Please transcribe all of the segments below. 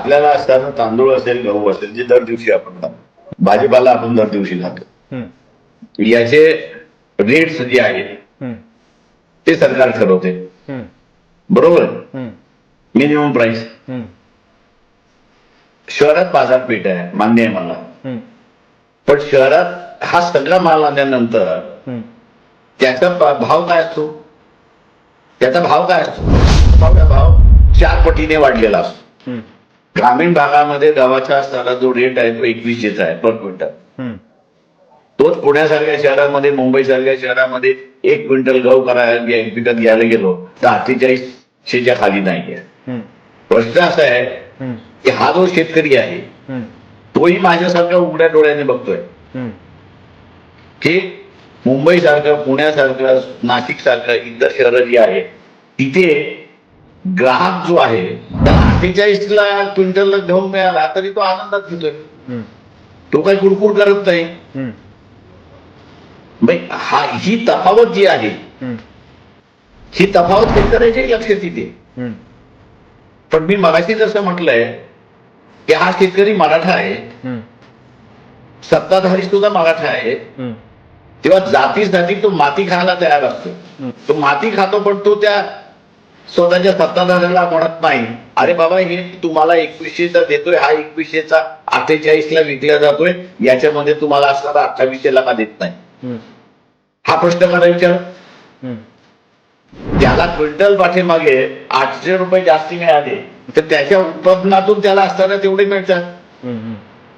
आपल्याला असताना तांदूळ असेल, गहू असेल, जे दर दिवशी आपण खातो, भाजीपाला आपण दर दिवशी खातो, याचे रेट्स जे आहेत ते सरकार ठरवते, बरोबर. Minimum price. शहरात बाजारपेठ आहे, मान्य आहे मला, पण शहरात हा सगळा माल आल्यानंतर त्याचा भाव काय असतो? त्याचा भाव काय असतो? भाव 4 पटीने वाढलेला असतो. ग्रामीण भागामध्ये गव्हाचा असताना जो रेट आहे तो 2100चा आहे पर क्विंटल. तोच पुण्यासारख्या शहरामध्ये, मुंबई सारख्या शहरामध्ये 1 क्विंटल गहू विकत घ्यायला गेलो तर 4800च्या खाली नाहीये. प्रश्न असा आहे की हा जो शेतकरी आहे तोही माझ्यासारखा उघड्या डोळ्याने बघतोय की मुंबई सारखं, पुण्यासारखं, नाशिक सारखं इतर शहरं जी आहेत तिथे ग्राहक जो आहे त्याला 48ला क्विंटल गहू मिळाला तरी तो आनंदात घेतोय, तो काही कुरकुर करत नाही. ही तफावत जी आहे ही तफावत शेतकऱ्याच्याही लक्षात येते. पण मी मगाशी जसं म्हटलंय की हा शेतकरी मराठा आहे, सत्ताधारी सुद्धा मराठा आहे, तेव्हा जातीसाठी तो माती खायला तयार असतो. तो माती खातो, पण तो त्या स्वतःच्या सत्ताधाऱ्याला म्हणत नाही अरे बाबा हे तुम्हाला 2100चा देतोय, हा 2100चा 48ला विकला जातोय, याच्यामध्ये तुम्हाला असणारा 2800ला का देत नाही. हा प्रश्न मला विचार. त्याला क्विंटल पाठीमागे 800 रुपये जास्ती मिळाले तर त्याच्या उत्पादनातून त्याला असताना तेवढे मिळतात,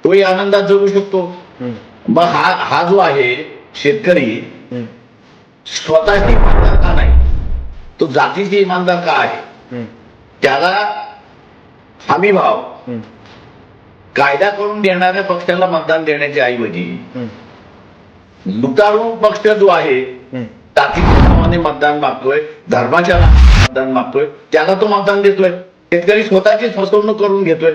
तोही आनंदात जगू शकतो. मग हा जो आहे शेतकरी स्वतःची इमानदार का नाही, तो जातीची इमानदार का आहे? त्याला हमी भाव कायदा करून देणाऱ्या पक्षाला मतदान देण्याच्या ऐवजी लुटारू पक्ष जो आहे जातीच्या नावाने मतदान मागतोय, धर्माच्या नावाने मतदान मागतोय, त्याला तो मतदान देतोय. शेतकरी स्वतःची फसवणूक करून घेतोय.